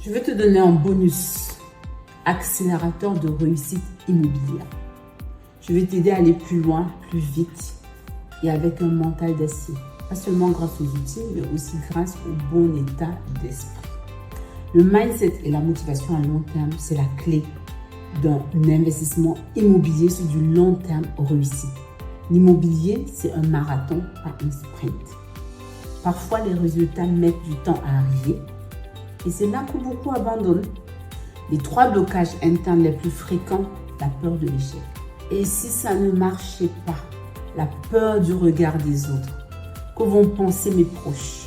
Je vais te donner un bonus accélérateur de réussite immobilière. Je vais t'aider à aller plus loin, plus vite et avec un mental d'acier. Pas seulement grâce aux outils, mais aussi grâce au bon état d'esprit. Le mindset et la motivation à long terme, c'est la clé d'un investissement immobilier sur du long terme réussi. L'immobilier, c'est un marathon, pas un sprint. Parfois, les résultats mettent du temps à arriver et c'est là que beaucoup abandonnent. Les 3 blocages internes les plus fréquents, la peur de l'échec. Et si ça ne marchait pas, la peur du regard des autres. Que vont penser mes proches?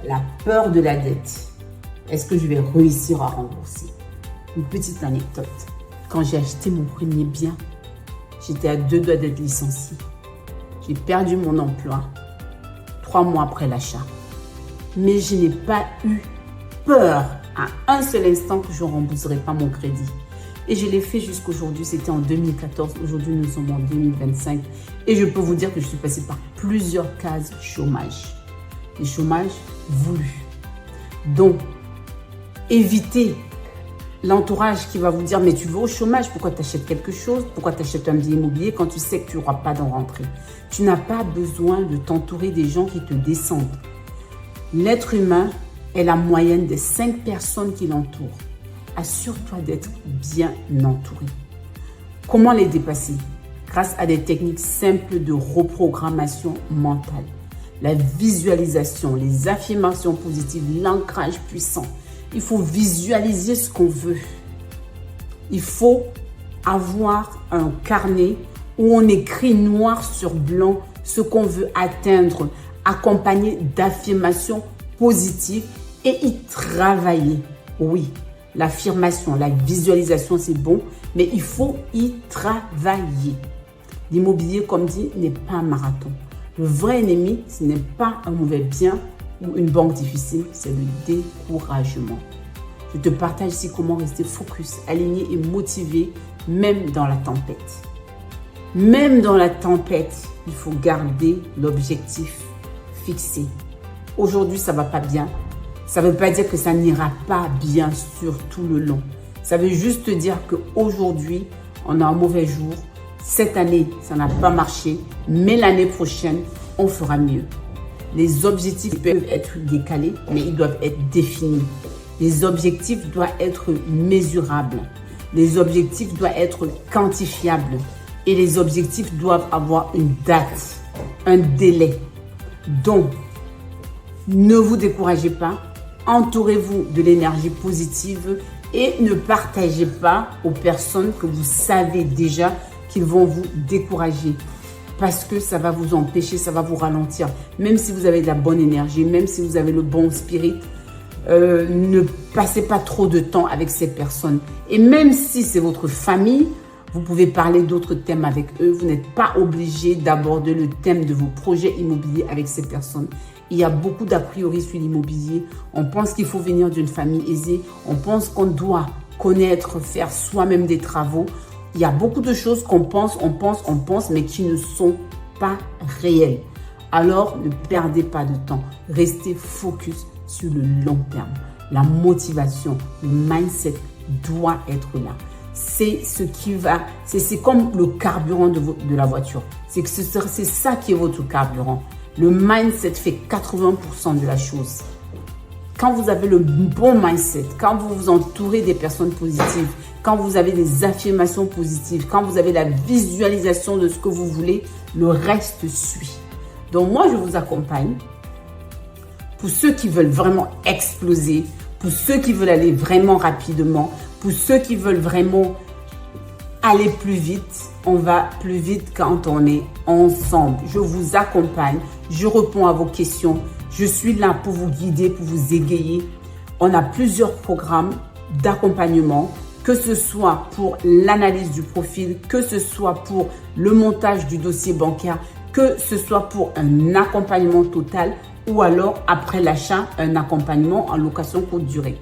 La peur de la dette. Est-ce que je vais réussir à rembourser? Une petite anecdote. Quand j'ai acheté mon premier bien, j'étais à 2 doigts d'être licenciée. J'ai perdu mon emploi 3 mois après l'achat. Mais je n'ai pas eu peur à un seul instant que je ne rembourserai pas mon crédit. Et je l'ai fait jusqu'aujourd'hui. C'était en 2014. Aujourd'hui, nous sommes en 2025. Et je peux vous dire que je suis passée par plusieurs cases chômage. Les chômages voulus. Donc, évitez l'entourage qui va vous dire « Mais tu vas au chômage, pourquoi tu achètes quelque chose? Pourquoi tu achètes un bien immobilier quand tu sais que tu n'auras pas d'en rentrer ?» Tu n'as pas besoin de t'entourer des gens qui te descendent. L'être humain est la moyenne des 5 personnes qui l'entourent. Assure-toi d'être bien entouré. Comment les dépasser? Grâce à des techniques simples de reprogrammation mentale. La visualisation, les affirmations positives, l'ancrage puissant. Il faut visualiser ce qu'on veut. Il faut avoir un carnet où on écrit noir sur blanc ce qu'on veut atteindre, accompagné d'affirmations positives et y travailler. Oui, l'affirmation, la visualisation, c'est bon, mais il faut y travailler. L'immobilier, comme dit, n'est pas un marathon. Le vrai ennemi, ce n'est pas un mauvais bien ou une banque difficile, c'est le découragement. Je te partage ici comment rester focus, aligné et motivé, même dans la tempête. Même dans la tempête, il faut garder l'objectif fixé. Aujourd'hui, ça ne va pas bien. Ça ne veut pas dire que ça n'ira pas bien sur tout le long. Ça veut juste dire qu'aujourd'hui, on a un mauvais jour. Cette année, ça n'a pas marché, mais l'année prochaine, on fera mieux. Les objectifs peuvent être décalés, mais ils doivent être définis. Les objectifs doivent être mesurables. Les objectifs doivent être quantifiables. Et les objectifs doivent avoir une date, un délai. Donc, ne vous découragez pas. Entourez-vous de l'énergie positive et ne partagez pas aux personnes que vous savez déjà qu'ils vont vous décourager. Parce que ça va vous empêcher, ça va vous ralentir. Même si vous avez de la bonne énergie, même si vous avez le bon spirit, ne passez pas trop de temps avec ces personnes. Et même si c'est votre famille, vous pouvez parler d'autres thèmes avec eux. Vous n'êtes pas obligé d'aborder le thème de vos projets immobiliers avec ces personnes. Il y a beaucoup d'a priori sur l'immobilier. On pense qu'il faut venir d'une famille aisée. On pense qu'on doit connaître, faire soi-même des travaux. Il y a beaucoup de choses qu'on pense, mais qui ne sont pas réelles. Alors, ne perdez pas de temps. Restez focus sur le long terme. La motivation, le mindset doit être là. C'est ce qui va, c'est comme le carburant de la voiture. C'est ça qui est votre carburant. Le mindset fait 80% de la chose. Quand vous avez le bon mindset, quand vous vous entourez des personnes positives, quand vous avez des affirmations positives, quand vous avez la visualisation de ce que vous voulez, le reste suit. Donc moi, je vous accompagne pour ceux qui veulent vraiment exploser, pour ceux qui veulent aller vraiment rapidement, pour ceux qui veulent vraiment aller plus vite. On va plus vite quand on est ensemble. Je vous accompagne, je réponds à vos questions. Je suis là pour vous guider, pour vous égayer. On a plusieurs programmes d'accompagnement, que ce soit pour l'analyse du profil, que ce soit pour le montage du dossier bancaire, que ce soit pour un accompagnement total ou alors après l'achat, un accompagnement en location courte durée.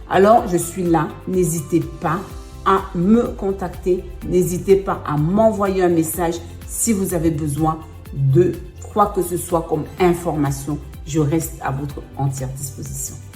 Alors, je suis là. N'hésitez pas à me contacter. N'hésitez pas à m'envoyer un message si vous avez besoin de quoi que ce soit comme information. Je reste à votre entière disposition.